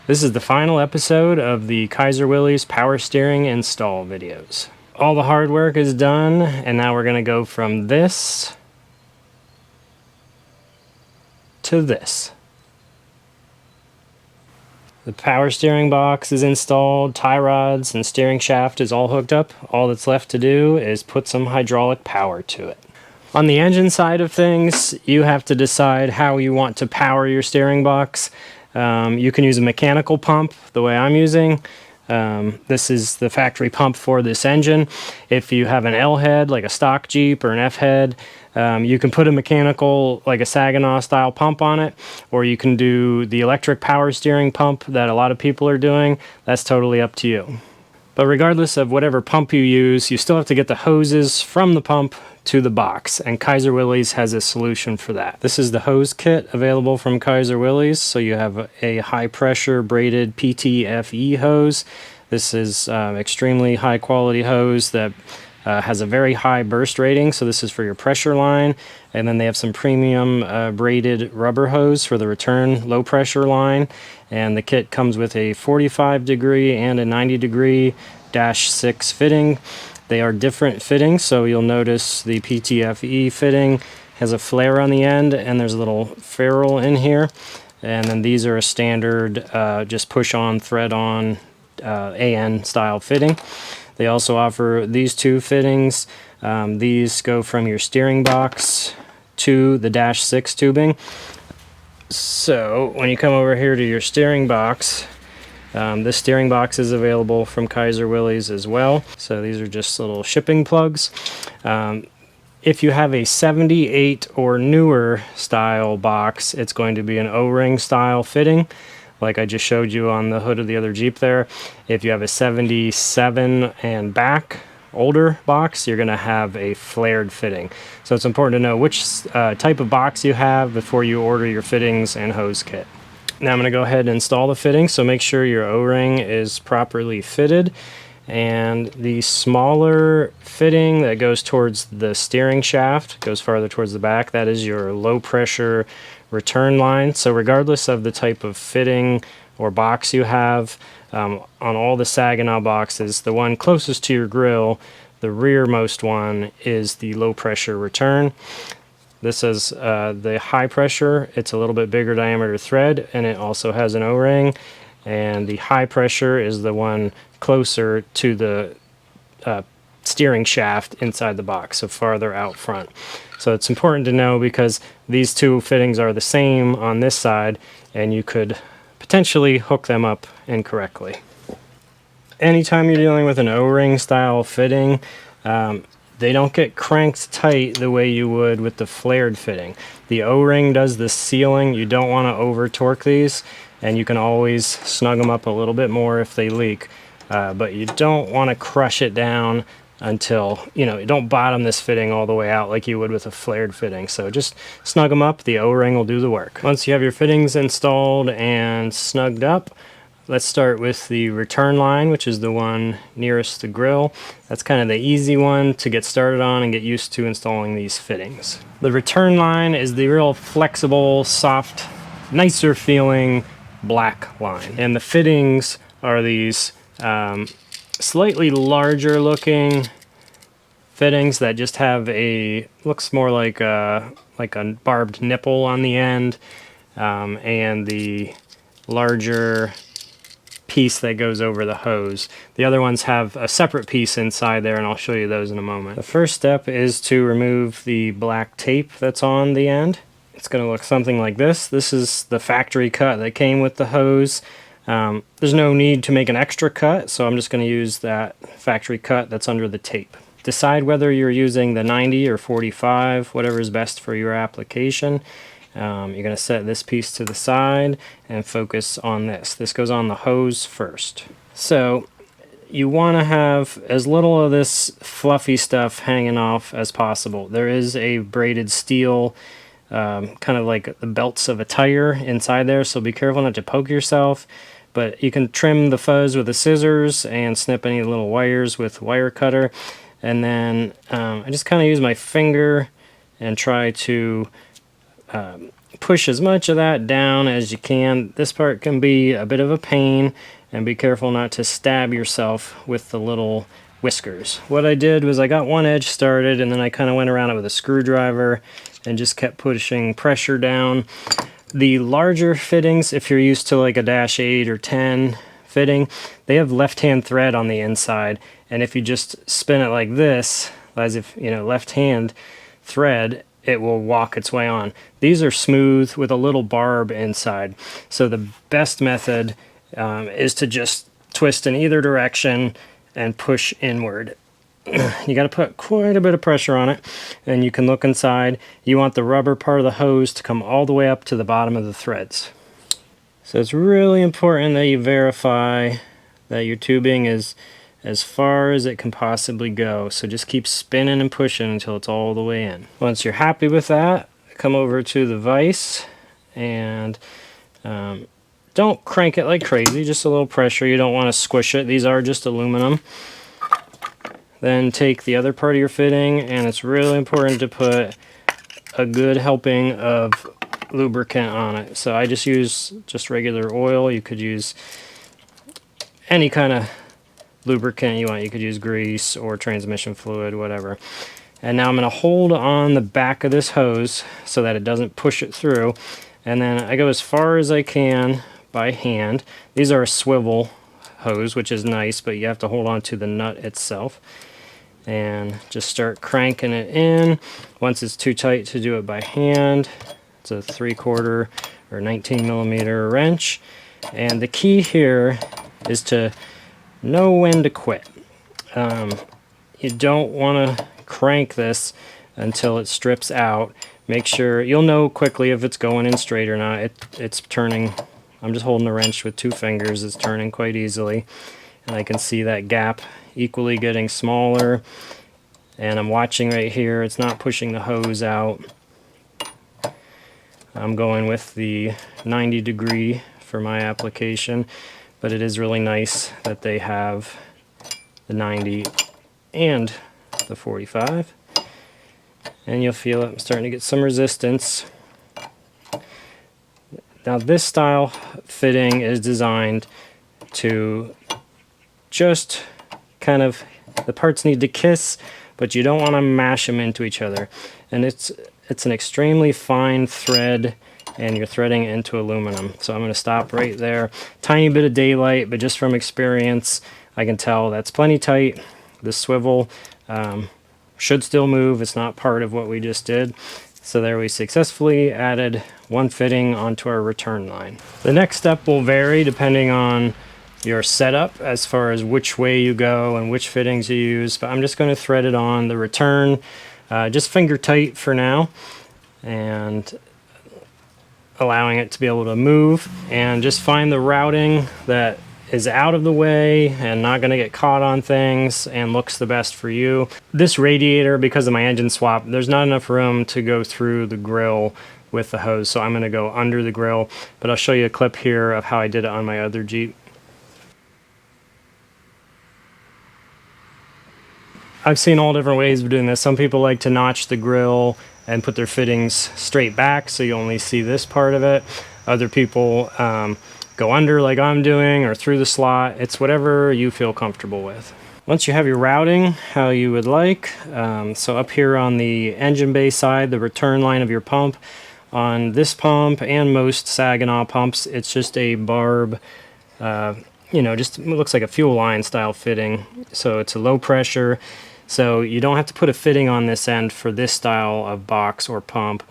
This is the final episode of the Kaiser Willys power steering install videos. All the hard work is done, and now we're going to go from this to this. The power steering box is installed, tie rods and steering shaft is all hooked up. All that's left to do is put some hydraulic power to it. On the engine side of things, you have to decide how you want to power your steering box. You can use a mechanical pump, the way I'm using. This is the factory pump for this engine. If you have an L head, like a stock Jeep, or an F head, you can put a mechanical, like a Saginaw style pump on it, or you can do the electric power steering pump that a lot of people are doing. That's totally up to you. But regardless of whatever pump you use, you still have to get the hoses from the pump to the box, and Kaiser Willys has a solution for that. This is the hose kit available from Kaiser Willys. So you have a high pressure braided PTFE hose. This is extremely high quality hose that has a very high burst rating, so this is for your pressure line. And then they have some premium braided rubber hose for the return low pressure line. And the kit comes with a 45 degree and a 90 degree -6 fitting. They are different fittings, so you'll notice the PTFE fitting has a flare on the end, and there's a little ferrule in here. And then these are a standard just push on, thread on AN style fitting. They also offer these two fittings. These go from your steering box to the -6 tubing. So when you come over here to your steering box, this steering box is available from Kaiser Willys as well. So these are just little shipping plugs. If you have a 78 or newer style box, it's going to be an O-ring style fitting, like I just showed you on the hood of the other Jeep there. If you have a 77 and back, older box, you're going to have a flared fitting. So it's important to know which type of box you have before you order your fittings and hose kit. Now I'm going to go ahead and install the fitting, so make sure your O-ring is properly fitted. And the smaller fitting that goes towards the steering shaft, goes farther towards the back, that is your low pressure return line. So regardless of the type of fitting or box you have, on all the Saginaw boxes, the one closest to your grill, the rearmost one, is the low pressure return. This is the high pressure. It's a little bit bigger diameter thread, and it also has an O-ring. And the high pressure is the one closer to the steering shaft inside the box, so farther out front. So it's important to know because these two fittings are the same on this side, and you could potentially hook them up incorrectly. Anytime you're dealing with an O-ring style fitting, they don't get cranked tight the way you would with the flared fitting. The O-ring does the sealing. You don't want to over torque these, and you can always snug them up a little bit more if they leak. But you don't want to crush it down until, you don't bottom this fitting all the way out like you would with a flared fitting. So just snug them up. The O-ring will do the work. Once you have your fittings installed and snugged up, let's start with the return line, which is the one nearest the grill. That's kind of the easy one to get started on and get used to installing these fittings. The return line is the real flexible, soft, nicer feeling black line. And the fittings are these slightly larger looking fittings that just have looks more like a barbed nipple on the end, and the larger piece that goes over the hose. The other ones have a separate piece inside there, and I'll show you those in a moment. The first step is to remove the black tape that's on the end. It's going to look something like this. This is the factory cut that came with the hose. There's no need to make an extra cut, so I'm just going to use that factory cut that's under the tape. Decide whether you're using the 90 or 45, whatever is best for your application. You're going to set this piece to the side and focus on this. This goes on the hose first. So you want to have as little of this fluffy stuff hanging off as possible. There is a braided steel, kind of like the belts of a tire inside there, so be careful not to poke yourself. But you can trim the fuzz with the scissors and snip any little wires with wire cutter. And then I just kind of use my finger and try to push as much of that down as you can. This part can be a bit of a pain, and be careful not to stab yourself with the little whiskers. What I did was I got one edge started, and then I kind of went around it with a screwdriver and just kept pushing pressure down. The larger fittings, if you're used to like a -8 or 10 fitting, they have left-hand thread on the inside, and if you just spin it like this, as if, you know, left-hand thread, it will walk its way on. These are smooth with a little barb inside, so the best method is to just twist in either direction and push inward. You got to put quite a bit of pressure on it, and you can look inside. You want the rubber part of the hose to come all the way up to the bottom of the threads. So it's really important that you verify that your tubing is as far as it can possibly go. So just keep spinning and pushing until it's all the way in. Once you're happy with that, come over to the vise and don't crank it like crazy, just a little pressure. You don't want to squish it. These are just aluminum. Then take the other part of your fitting, and it's really important to put a good helping of lubricant on it. So I just use just regular oil. You could use any kind of lubricant you want. You could use grease or transmission fluid, whatever. And now I'm going to hold on the back of this hose so that it doesn't push it through. And then I go as far as I can by hand. These are a swivel hose, which is nice, but you have to hold on to the nut itself. And just start cranking it in. Once it's too tight to do it by hand, it's a 3/4 or 19mm wrench. And the key here is to know when to quit. You don't want to crank this until it strips out. Make sure, you'll know quickly if it's going in straight or not. It's turning. I'm just holding the wrench with 2 fingers. It's turning quite easily. And I can see that gap equally getting smaller, and I'm watching right here. It's not pushing the hose out. I'm going with the 90° for my application, but it is really nice that they have the 90 and the 45, and you'll feel it. I'm starting to get some resistance. Now this style fitting is designed to just kind of, the parts need to kiss, but you don't want to mash them into each other. And it's an extremely fine thread, and you're threading into aluminum. So I'm going to stop right there. Tiny bit of daylight, but just from experience, I can tell that's plenty tight. The swivel should still move. It's not part of what we just did. So there, we successfully added one fitting onto our return line. The next step will vary depending on your setup as far as which way you go and which fittings you use, but I'm just going to thread it on the return, just finger tight for now, and allowing it to be able to move, and just find the routing that is out of the way and not going to get caught on things and looks the best for you. This radiator, because of my engine swap, there's not enough room to go through the grill with the hose, so I'm going to go under the grill, but I'll show you a clip here of how I did it on my other Jeep. I've seen all different ways of doing this. Some people like to notch the grill and put their fittings straight back so you only see this part of it. Other people go under like I'm doing, or through the slot. It's whatever you feel comfortable with. Once you have your routing how you would like, so up here on the engine bay side, the return line of your pump, on this pump and most Saginaw pumps, it's just a barb, you know, just, it looks like a fuel line style fitting. So it's a low pressure. So you don't have to put a fitting on this end for this style of box or pump.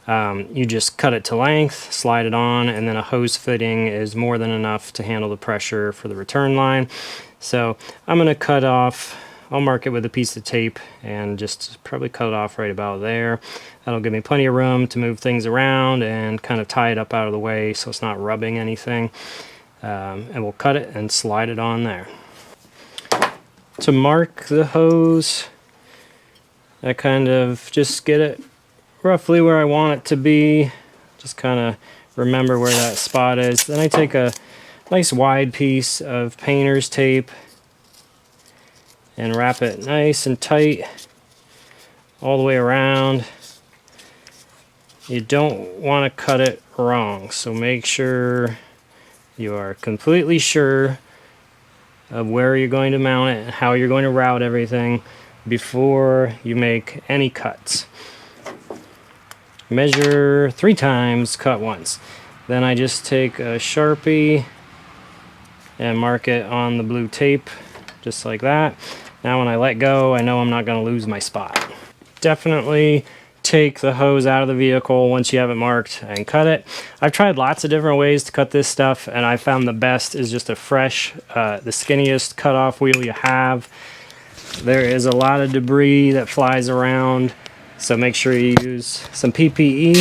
You just cut it to length, slide it on, and then a hose fitting is more than enough to handle the pressure for the return line. So I'm going to cut off, I'll mark it with a piece of tape and just probably cut it off right about there. That'll give me plenty of room to move things around and kind of tie it up out of the way so it's not rubbing anything. And we'll cut it and slide it on there. To mark the hose, I kind of just get it roughly where I want it to be. Just kind of remember where that spot is. Then I take a nice wide piece of painter's tape and wrap it nice and tight all the way around. you don't want to cut it wrong. So make sure you are completely sure of where you're going to mount it and how you're going to route everything before you make any cuts. Measure 3 times, cut once. Then I just take a Sharpie and mark it on the blue tape, just like that. Now when I let go, I know I'm not going to lose my spot. Definitely take the hose out of the vehicle once you have it marked and cut it. I've tried lots of different ways to cut this stuff, and I found the best is just a fresh, the skinniest cutoff wheel you have. There is a lot of debris that flies around, so make sure you use some PPE.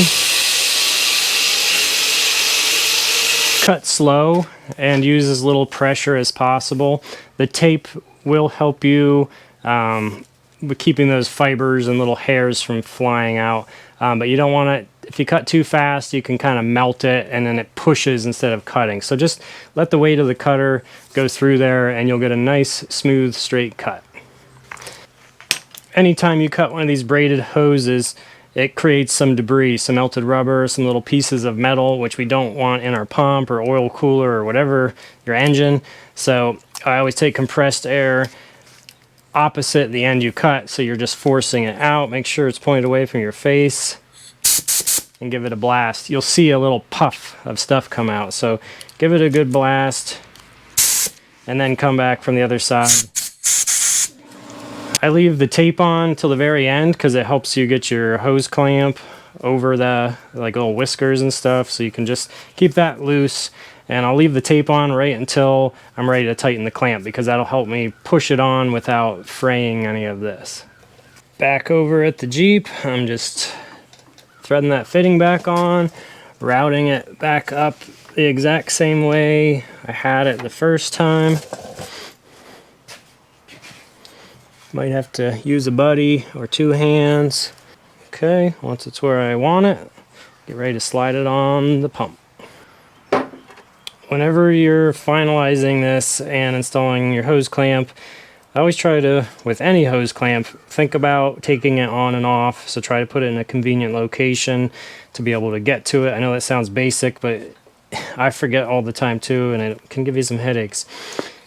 Cut slow and use as little pressure as possible. The tape will help you with keeping those fibers and little hairs from flying out, but you don't want it. If you cut too fast, you can kind of melt it and then it pushes instead of cutting. So just let the weight of the cutter go through there and you'll get a nice smooth straight cut. Anytime you cut one of these braided hoses, it creates some debris, some melted rubber, some little pieces of metal, which we don't want in our pump or oil cooler or whatever, your engine. So I always take compressed air opposite the end you cut, so you're just forcing it out. Make sure it's pointed away from your face and give it a blast. You'll see a little puff of stuff come out. So give it a good blast and then come back from the other side. I leave the tape on till the very end because it helps you get your hose clamp over the like little whiskers and stuff, so you can just keep that loose. And I'll leave the tape on right until I'm ready to tighten the clamp, because that'll help me push it on without fraying any of this. Back over at the Jeep, I'm just threading that fitting back on, routing it back up the exact same way I had it the first time. Might have to use a buddy or 2 hands. Okay, once it's where I want it, get ready to slide it on the pump. Whenever you're finalizing this and installing your hose clamp, I always try to, with any hose clamp, think about taking it on and off. So try to put it in a convenient location to be able to get to it. I know that sounds basic, but I forget all the time too, and it can give you some headaches.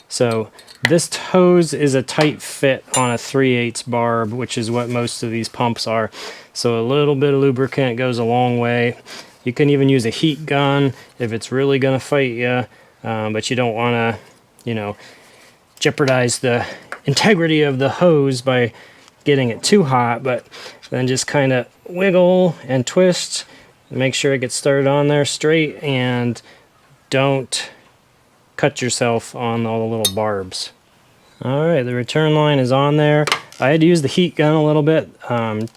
So this hose is a tight fit on a 3/8 barb, which is what most of these pumps are. So a little bit of lubricant goes a long way. You can even use a heat gun if it's really going to fight you, but you don't want to, you know, jeopardize the integrity of the hose by getting it too hot. But then just kind of wiggle and twist and make sure it gets started on there straight, and don't cut yourself on all the little barbs. Alright, the return line is on there. I had to use the heat gun a little bit,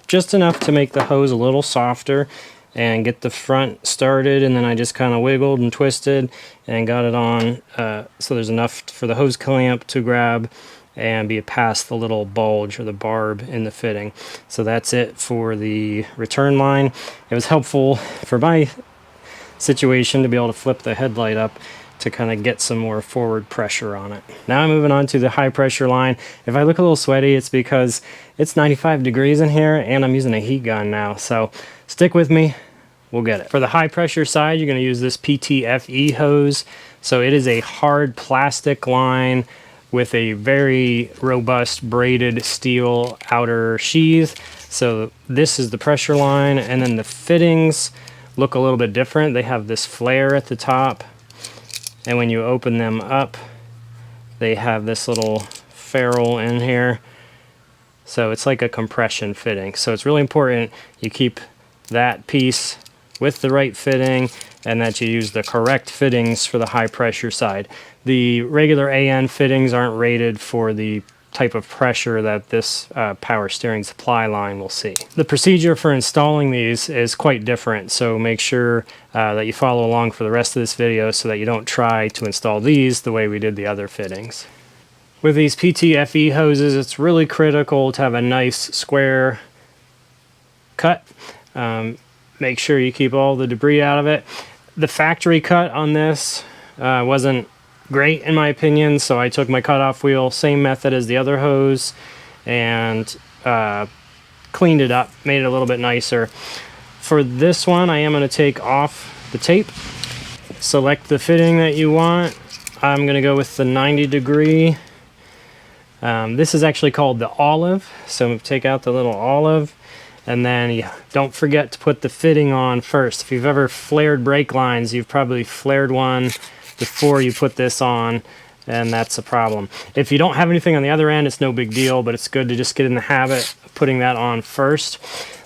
just enough to make the hose a little softer and get the front started, and then I just kind of wiggled and twisted and got it on so there's enough for the hose clamp to grab and be past the little bulge or the barb in the fitting. So that's it for the return line. It was helpful for my situation to be able to flip the headlight up to kind of get some more forward pressure on it. Now I'm moving on to the high pressure line. If I look a little sweaty, it's because it's 95 degrees in here and I'm using a heat gun now. So stick with me, we'll get it. For the high pressure side, you're gonna use this PTFE hose. So it is a hard plastic line with a very robust braided steel outer sheath. So this is the pressure line, and then the fittings look a little bit different. They have this flare at the top, and when you open them up, they have this little ferrule in here. So it's like a compression fitting. So it's really important you keep that piece with the right fitting and that you use the correct fittings for the high pressure side. The regular AN fittings aren't rated for the type of pressure that this power steering supply line will see. The procedure for installing these is quite different, so make sure that you follow along for the rest of this video so that you don't try to install these the way we did the other fittings. With these PTFE hoses, it's really critical to have a nice square cut. Make sure you keep all the debris out of it. The factory cut on this wasn't great in my opinion, so I took my cutoff wheel, same method as the other hose, and cleaned it up, made it a little bit nicer. For this one, I am going to take off the tape. Select the fitting that you want. I'm going to go with the 90 degree. This is actually called the olive. So take out the little olive, and then you don't forget to put the fitting on first. If you've ever flared brake lines, you've probably flared one before you put this on, and that's a problem. If you don't have anything on the other end, it's no big deal, but it's good to just get in the habit of putting that on first.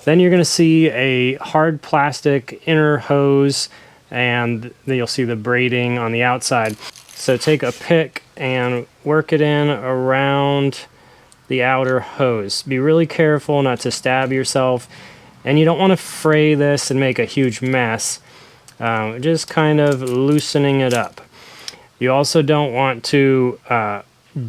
Then you're going to see a hard plastic inner hose, and then you'll see the braiding on the outside. So take a pick and work it in around the outer hose. Be really careful not to stab yourself, and you don't want to fray this and make a huge mess. Just kind of loosening it up. You also don't want to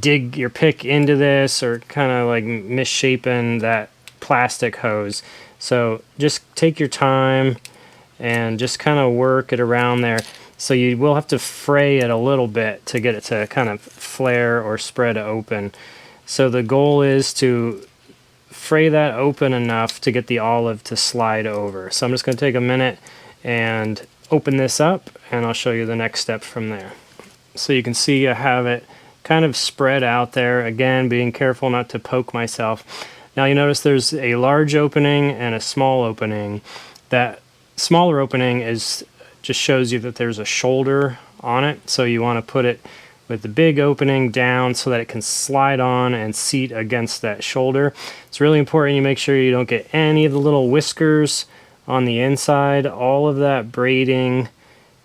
dig your pick into this or kind of like misshapen that plastic hose. So just take your time and just kind of work it around there. So you will have to fray it a little bit to get it to kind of flare or spread open. So the goal is to fray that open enough to get the olive to slide over. So I'm just going to take a minute and open this up, and I'll show you the next step from there. So you can see I have it kind of spread out there. Again, being careful not to poke myself. Now you notice there's a large opening and a small opening. That smaller opening just shows you that there's a shoulder on it. So you want to put it with the big opening down so that it can slide on and seat against that shoulder. It's really important you make sure you don't get any of the little whiskers on the inside. All of that braiding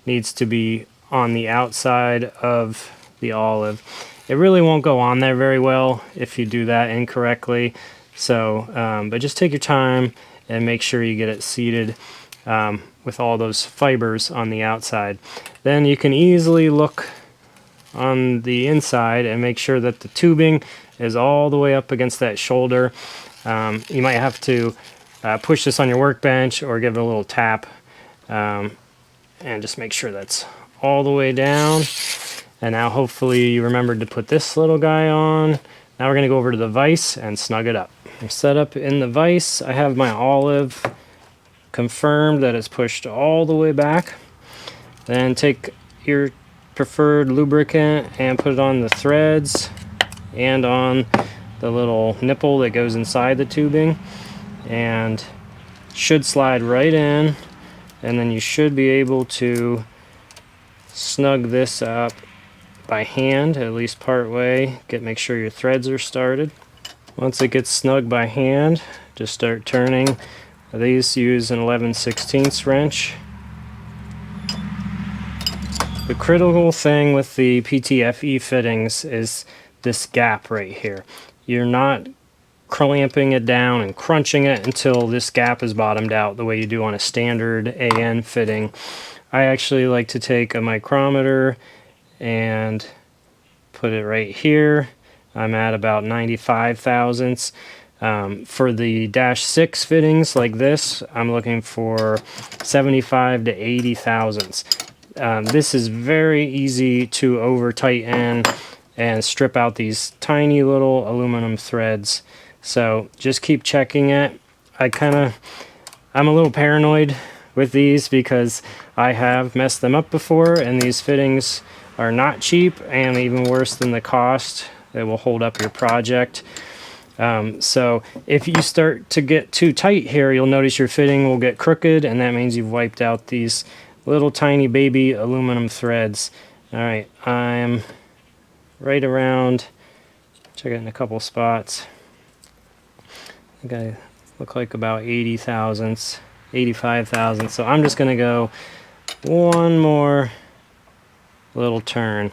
needs to be on the outside of the olive. It really won't go on there very well if you do that incorrectly. So, but just take your time and make sure you get it seated with all those fibers on the outside. Then you can easily look on the inside and make sure that the tubing is all the way up against that shoulder. You might have to push this on your workbench or give it a little tap, and just make sure that's all the way down. And now hopefully you remembered to put this little guy on. Now we're going to go over to the vise and snug it up. I'm set up in the vise. I have my olive confirmed that it's pushed all the way back. Then take your preferred lubricant and put it on the threads and on the little nipple that goes inside the tubing, and should slide right in, and then you should be able to snug this up by hand, at least part way. Make sure your threads are started. Once it gets snug by hand, just start turning. These use an 11/16 wrench. The critical thing with the PTFE fittings is this gap right here. You're not clamping it down and crunching it until this gap is bottomed out the way you do on a standard AN fitting. I actually like to take a micrometer and put it right here. I'm at about 95 thousandths. For the -6 fittings like this, I'm looking for 75 to 80 thousandths. This is very easy to over tighten and strip out these tiny little aluminum threads. So just keep checking it. I'm a little paranoid with these because I have messed them up before, and these fittings are not cheap, and even worse than the cost, it will hold up your project. So if you start to get too tight here, you'll notice your fitting will get crooked, and that means you've wiped out these little tiny baby aluminum threads. All right, I'm right around, check it in a couple spots. I think I look like about 80 thousandths, 85 thousandths. So I'm just gonna go one more little turn.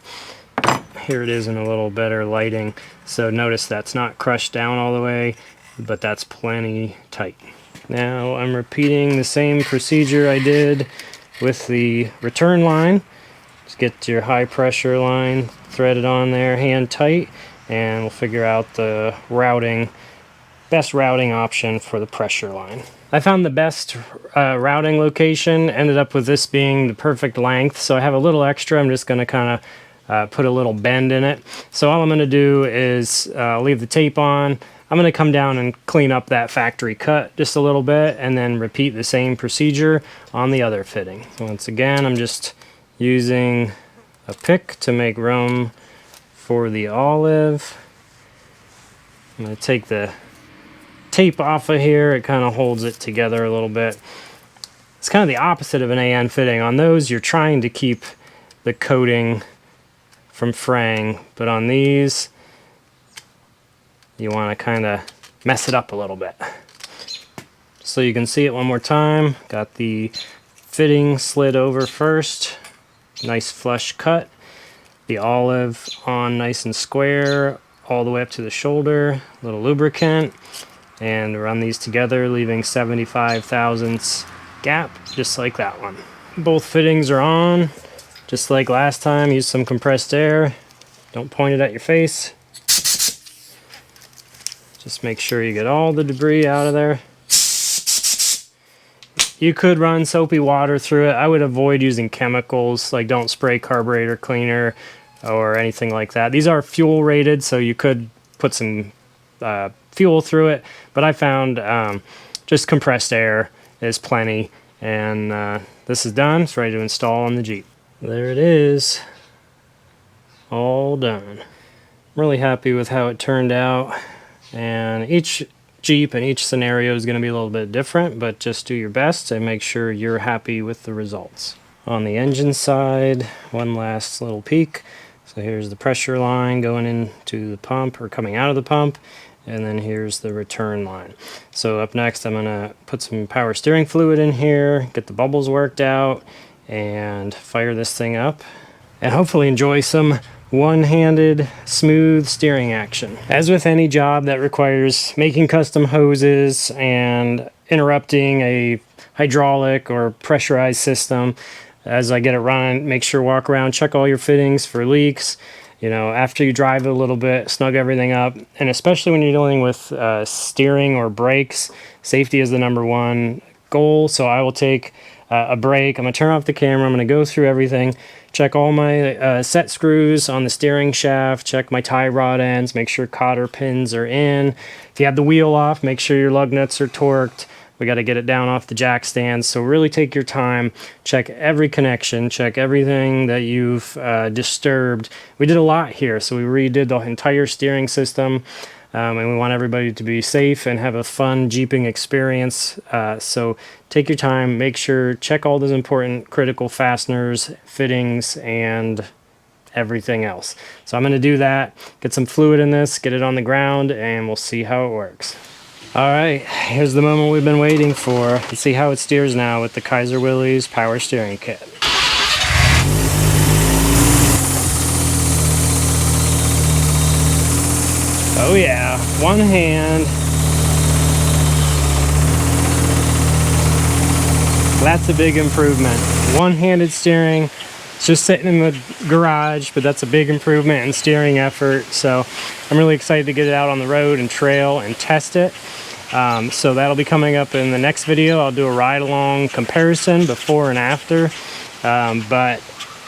Here it is in a little better lighting. So notice that's not crushed down all the way, but that's plenty tight. Now I'm repeating the same procedure I did with the return line. Just get your high pressure line threaded on there, hand tight, and we'll figure out the best routing option for the pressure line. I found the best routing location, ended up with this being the perfect length, so I have a little extra. I'm just going to kind of put a little bend in it. So all I'm going to do is leave the tape on. I'm going to come down and clean up that factory cut just a little bit and then repeat the same procedure on the other fitting. Once again, I'm just using a pick to make room for the olive. I'm going to take the tape off of here. It kind of holds it together a little bit. It's kind of the opposite of an AN fitting. On those, you're trying to keep the coating from fraying, but on these, you want to kind of mess it up a little bit. So you can see it one more time. Got the fitting slid over first. Nice flush cut. The olive on nice and square all the way up to the shoulder. A little lubricant. And run these together, leaving 75 thousandths gap, just like that one. Both fittings are on. Just like last time, use some compressed air. Don't point it at your face. Just make sure you get all the debris out of there. You could run soapy water through it. I would avoid using chemicals, like don't spray carburetor cleaner or anything like that. These are fuel rated, so you could put some fuel through it, but I found just compressed air is plenty, and this is done. It's ready to install on the Jeep. There it is, all done. I'm really happy with how it turned out, and each Jeep and each scenario is going to be a little bit different, but just do your best and make sure you're happy with the results. On the engine side, one last little peek. So here's the pressure line going into the pump, or coming out of the pump, and then here's the return line. So up next, I'm gonna put some power steering fluid in here, get the bubbles worked out, and fire this thing up, and hopefully enjoy some one-handed smooth steering action. As with any job that requires making custom hoses and interrupting a hydraulic or pressurized system, as I get it running, make sure walk around, check all your fittings for leaks. You know, after you drive it a little bit, snug everything up, and especially when you're dealing with steering or brakes, safety is the #1 goal. So I will take a break. I'm gonna turn off the camera. I'm gonna go through everything, check all my set screws on the steering shaft, check my tie rod ends, make sure cotter pins are in. If you have the wheel off, make sure your lug nuts are torqued. We got to get it down off the jack stands. So really take your time, check every connection, check everything that you've disturbed. We did a lot here, so we redid the entire steering system. And we want everybody to be safe and have a fun Jeeping experience. So take your time, make sure, check all those important critical fasteners, fittings, and everything else. So I'm going to do that, get some fluid in this, get it on the ground, and we'll see how it works. All right, here's the moment we've been waiting for. Let's see how it steers now with the Kaiser Willys power steering kit. Oh yeah, one hand. That's a big improvement. One-handed steering. It's just sitting in the garage, but that's a big improvement in steering effort. So I'm really excited to get it out on the road and trail and test it. So that'll be coming up in the next video. I'll do a ride-along comparison before and after. But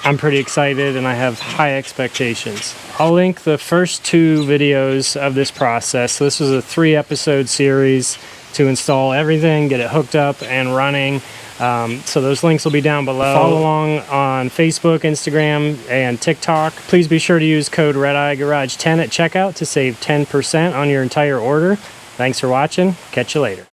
I'm pretty excited and I have high expectations. I'll link the first 2 videos of this process. So this was a 3-episode series to install everything, get it hooked up and running. So those links will be down below. Follow along on Facebook, Instagram, and TikTok. Please be sure to use code RedEyeGarage10 at checkout to save 10% on your entire order. Thanks for watching. Catch you later.